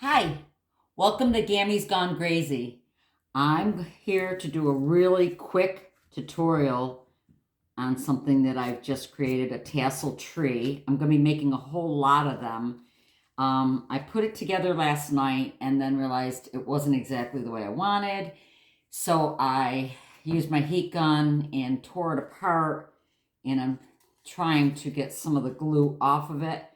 Hi, welcome to Gammy's Gone Crazy. I'm here to do a really quick tutorial on something that I've just created, a tassel tree. I'm going to be making a whole lot of them. I put it together last night and then realized it wasn't exactly the way I wanted. So I used my heat gun and tore it apart, and I'm trying to get some of the glue off of it.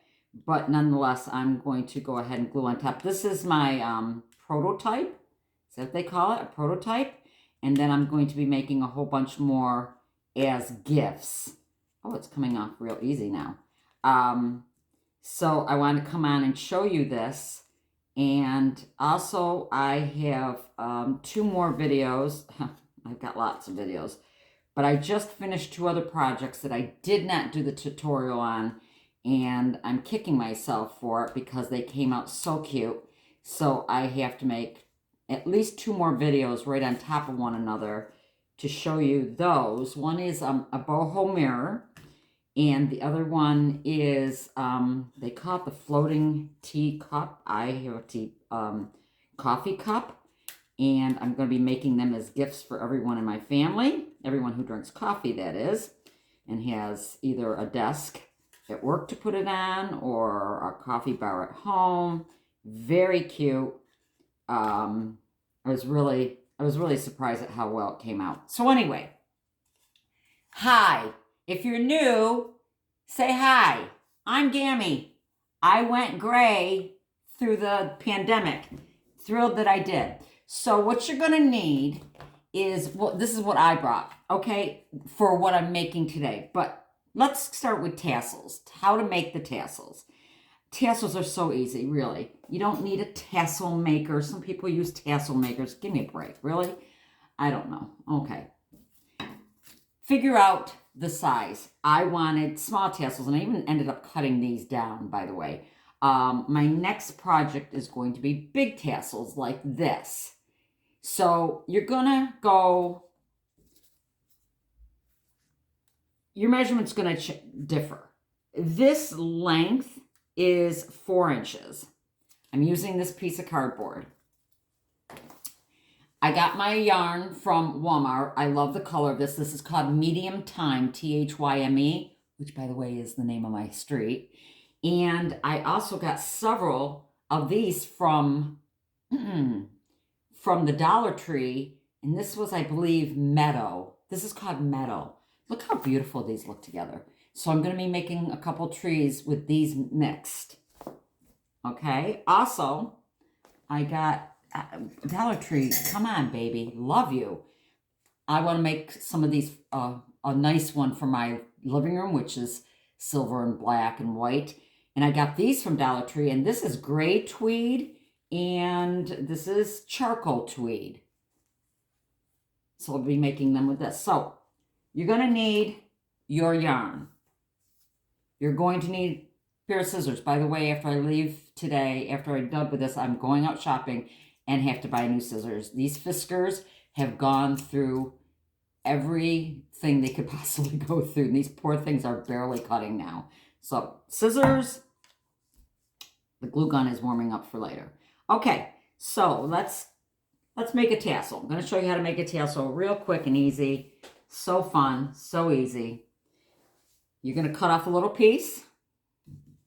But nonetheless, I'm going to go ahead and glue on top. This is my prototype. Is that what they call it? A prototype. And then I'm going to be making a whole bunch more as gifts. Oh, it's coming off real easy now. So I wanted to come on and show you this. And also I have 2 more videos. I've got lots of videos. But I just finished 2 other projects that I did not do the tutorial on. And I'm kicking myself for it because they came out so cute. So I have to make at least 2 more videos right on top of one another to show you those. One is a boho mirror, and the other one is, they call it the floating tea cup. I have a tea coffee cup, and I'm going to be making them as gifts for everyone in my family, everyone who drinks coffee, that is, and has either a desk at work to put it on or a coffee bar at home. Very cute. I was really surprised at how well it came out. So anyway, hi. If you're new, say hi. I'm Gammy. I went gray through the pandemic. Thrilled that I did. So what you're going to need is, well, this is what I brought, okay, for what I'm making today. But let's start with tassels. How to make the tassels. Tassels are so easy, really. You don't need a tassel maker. Some people use tassel makers. Give me a break, really? I don't know. Okay. Figure out the size. I wanted small tassels, and I even ended up cutting these down, by the way. My next project is going to be big tassels like this. So you're going to go, your measurement's going to differ. This length is 4 inches. I'm using this piece of cardboard. I got my yarn from Walmart. I love the color of this. This is called Medium Time, Thyme, which, by the way, is the name of my street. And I also got several of these from the Dollar Tree. And this was, I believe, Meadow. This is called Meadow. Look how beautiful these look together. So I'm going to be making a couple trees with these mixed. Okay. Also, I got Dollar Tree. Come on, baby. Love you. I want to make some of these, a nice one for my living room, which is silver and black and white. And I got these from Dollar Tree. And this is gray tweed. And this is charcoal tweed. So I'll be making them with this. So you're going to need your yarn. You're going to need a pair of scissors. By the way, after I leave today, after I'm done with this, I'm going out shopping and have to buy new scissors. These Fiskars have gone through everything they could possibly go through. And these poor things are barely cutting now. So scissors. The glue gun is warming up for later. Okay, so let's make a tassel. I'm going to show you how to make a tassel real quick and easy. So fun, so easy. You're going to cut off a little piece.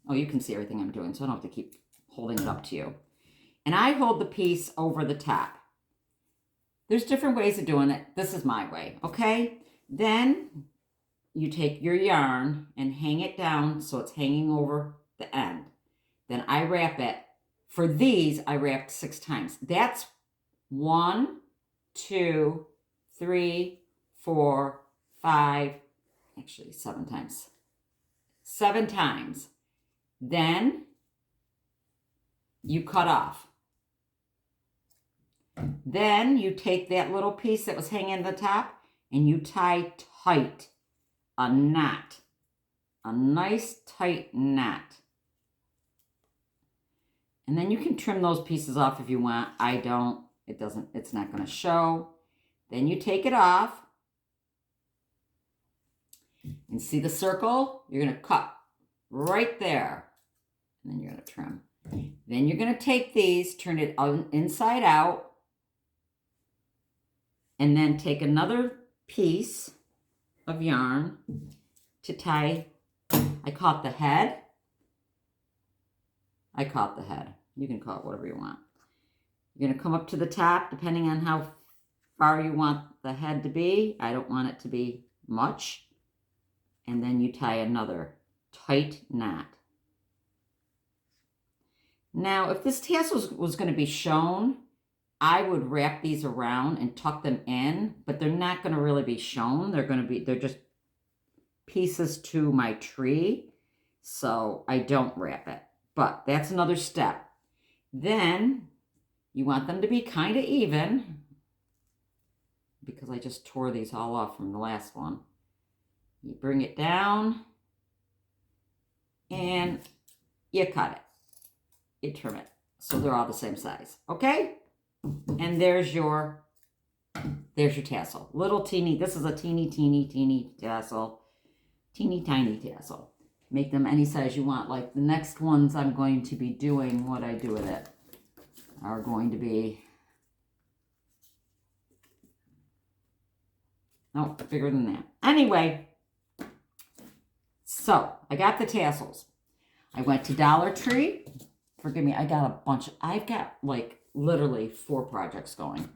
Oh, you can see everything I'm doing, so I don't have to keep holding it up to you. And I hold the piece over the top. There's different ways of doing it. This is my way, okay? Then you take your yarn and hang it down so it's hanging over the end. Then I wrap it. For these, I wrapped 6 times. That's 1, 2, 3, 4, 5, actually 7 times. 7 times. Then you cut off. Then you take that little piece that was hanging at the top and you tie tight a knot. A nice tight knot. And then you can trim those pieces off if you want. I don't. It's not going to show. Then you take it off. And see the circle? You're going to cut right there. And then you're going to trim. Then you're going to take these, turn it inside out, and then take another piece of yarn to tie. I caught the head. You can call it whatever you want. You're going to come up to the top, depending on how far you want the head to be. I don't want it to be much. And then you tie another tight knot. Now, if this tassel was going to be shown, I would wrap these around and tuck them in, but they're not going to really be shown. They're just pieces to my tree, so I don't wrap it. But that's another step. Then you want them to be kind of even, because I just tore these all off from the last one. You bring it down and you cut it. You trim it so they're all the same size. Okay? And there's your tassel. Little teeny, this is a teeny tassel. Teeny tiny tassel. Make them any size you want. Like the next ones I'm going to be doing, what I do with it, are going to be, no, bigger than that. Anyway, so I got the tassels. I went to Dollar Tree. Forgive me, I got a bunch. I've got like literally 4 projects going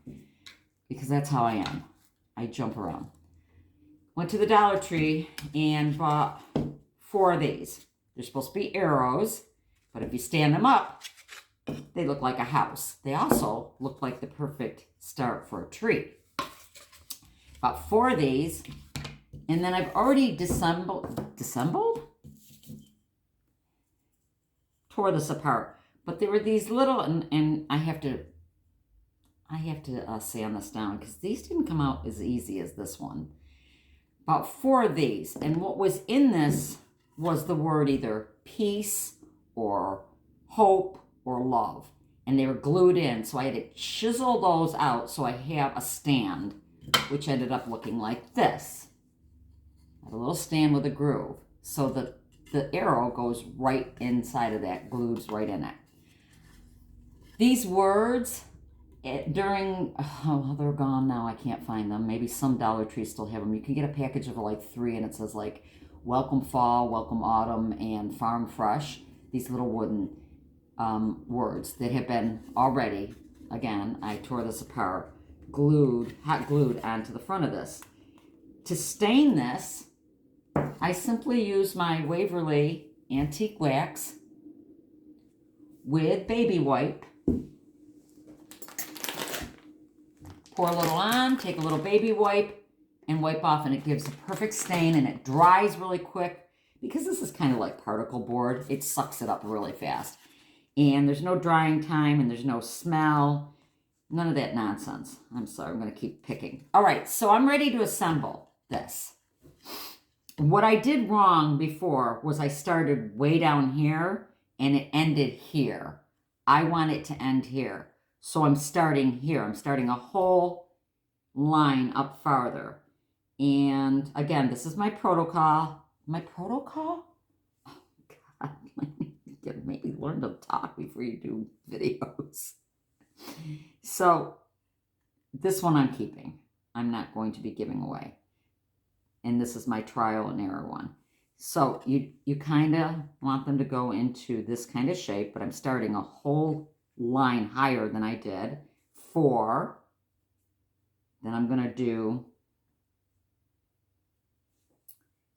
because that's how I am. I jump around. Went to the Dollar Tree and bought 4 of these. They're supposed to be arrows, but if you stand them up, they look like a house. They also look like the perfect start for a tree. Bought 4 of these, and then I've already disassembled? Tore this apart. But there were these little, and I have to sand this down because these didn't come out as easy as this one. About 4 of these, and what was in this was the word either peace or hope or love, and they were glued in, so I had to chisel those out so I have a stand, which ended up looking like this. I have a little stand with a groove, so the arrow goes right inside of that, glues right in it. These words, during, oh, they're gone now. I can't find them. Maybe some Dollar Tree still have them. You can get a package of like 3, and it says like, welcome fall, welcome autumn, and farm fresh. These little wooden words that have been already, again, I tore this apart, hot glued onto the front of this. To stain this, I simply use my Waverly Antique Wax with baby wipe. Pour a little on, take a little baby wipe, and wipe off, and it gives a perfect stain, and it dries really quick. Because this is kind of like particle board, it sucks it up really fast. And there's no drying time, and there's no smell. None of that nonsense. I'm sorry, I'm going to keep picking. All right, so I'm ready to assemble this. What I did wrong before was I started way down here, and it ended here. I want it to end here. So I'm starting here. I'm starting a whole line up farther. And again, this is my protocol. My protocol? Oh, God. Maybe learn to talk before you do videos. So this one I'm keeping. I'm not going to be giving away. And this is my trial and error one. So you kind of want them to go into this kind of shape, but I'm starting a whole line higher than I did. 4. Then I'm going to do,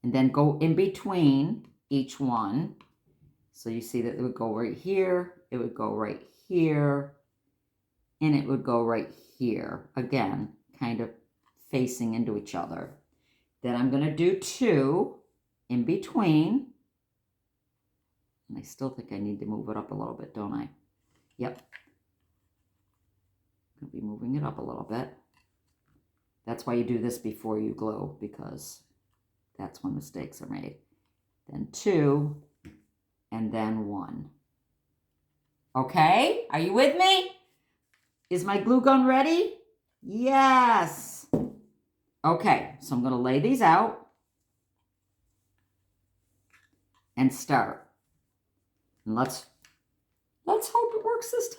and then go in between each one. So you see that it would go right here, it would go right here, and it would go right here. Again, kind of facing into each other. Then I'm going to do 2 in between. And I still think I need to move it up a little bit, don't I? Yep. I'm going to be moving it up a little bit. That's why you do this before you glue, because that's when mistakes are made. Then 2, and then 1. Okay, are you with me? Is my glue gun ready? Yes. Okay, so I'm going to lay these out and start. And let's Let's hope it works this time.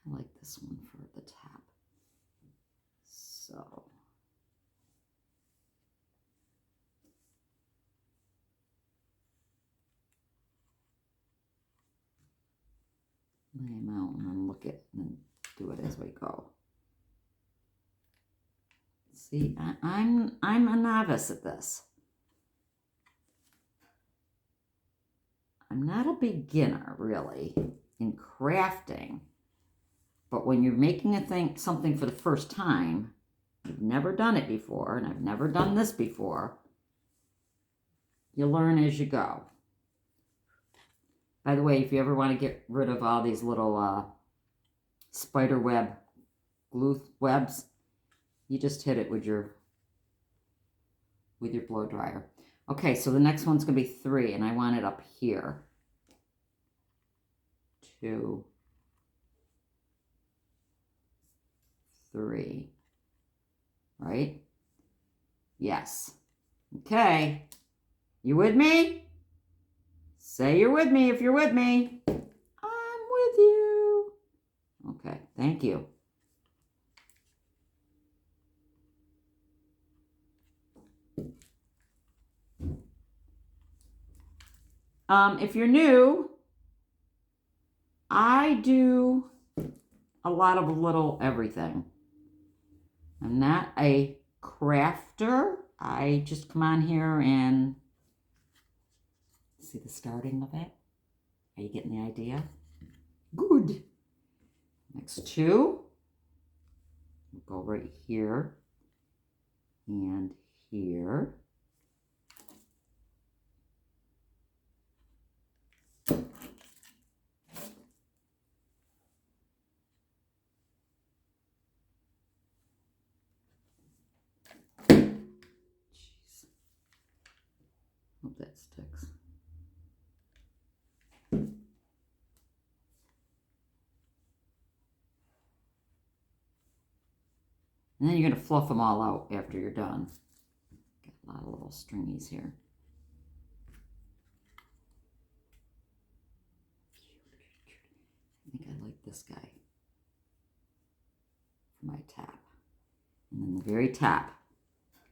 I like this one for the top. So. Lay them out and then look at and do it as we go. See, I'm a novice at this. I'm not a beginner really in crafting, but when you're making something for the first time, you've never done it before, and I've never done this before, you learn as you go. By the way, if you ever want to get rid of all these little spider web glue webs, you just hit it with your blow dryer. Okay, so the next one's going to be 3, and I want it up here. 2, 3. Right? Yes. Okay. You with me? Say you're with me if you're with me. I'm with you. Okay, thank you. If you're new, I do a lot of little everything. I'm not a crafter. I just come on here and see the starting of it. Are you getting the idea? Good. Next 2. We'll go right here and here. Jeez. Hope that sticks. And then you're going to fluff them all out after you're done. Got a lot of little stringies here. I think I like this guy for my top. And then the very top,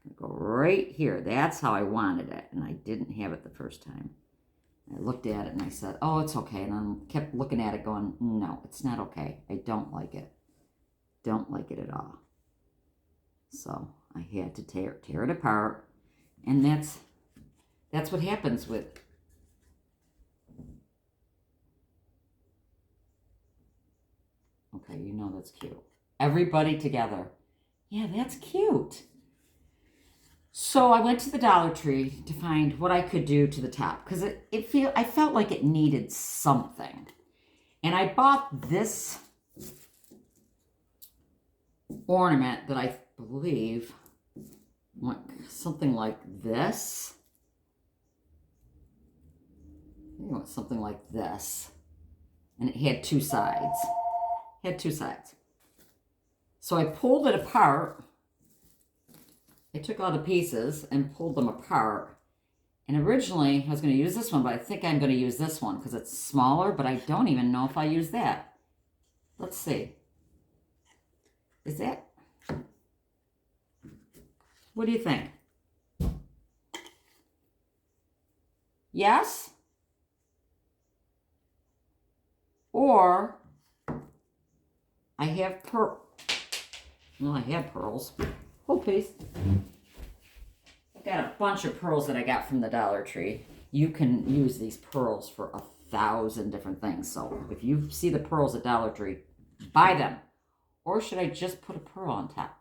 I'm going to go right here. That's how I wanted it, and I didn't have it the first time. I looked at it and I said, oh, it's okay. And I kept looking at it going, no, it's not okay. I don't like it. Don't like it at all. So I had to tear it apart. And that's what happens with. Okay, you know that's cute. Everybody together. Yeah, that's cute. So I went to the Dollar Tree to find what I could do to the top because I felt like it needed something. And I bought this ornament that I believe went something like this. I think it went something like this. And it had 2 sides. So I pulled it apart. I took all the pieces and pulled them apart. And originally, I was going to use this one, but I think I'm going to use this one because it's smaller, but I don't even know if I use that. Let's see. Is that? What do you think? Yes? Or I have I have pearls. Whole piece. I've got a bunch of pearls that I got from the Dollar Tree. You can use these pearls for 1,000 different things. So if you see the pearls at Dollar Tree, buy them. Or should I just put a pearl on top?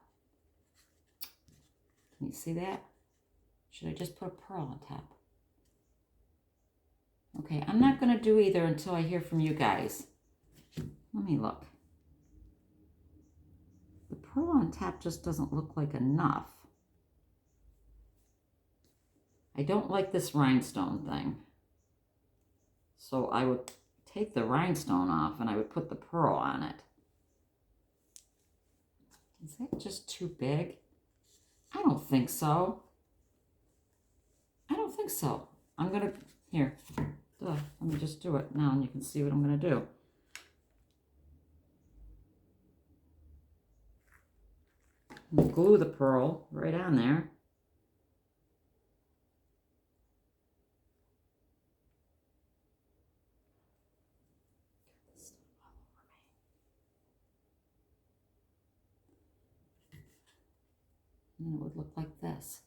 Can you see that? Should I just put a pearl on top? Okay, I'm not going to do either until I hear from you guys. Let me look. The pearl on top just doesn't look like enough. I don't like this rhinestone thing. So I would take the rhinestone off and I would put the pearl on it. Is that just too big? I don't think so. I don't think so. I'm going to, here, let me just do it now and you can see what I'm going to do. Glue the pearl right on there. And it would look like this.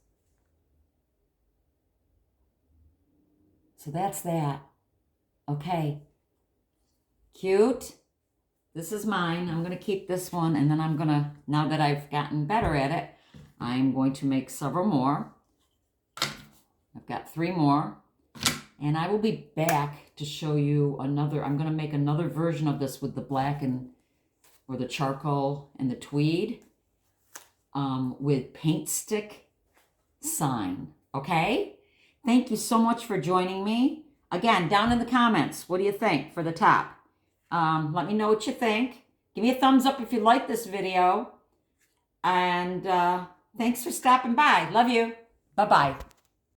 So that's that. Okay. Cute. This is mine. I'm going to keep this one, and then I'm going to, now that I've gotten better at it, I'm going to make several more. I've got 3 more. And I will be back to show you another. I'm going to make another version of this with the black and, or the charcoal and the tweed with paint stick sign. Okay? Thank you so much for joining me. Again, down in the comments, what do you think for the top? Let me know what you think. Give me a thumbs up if you like this video. And thanks for stopping by. Love you. Bye-bye.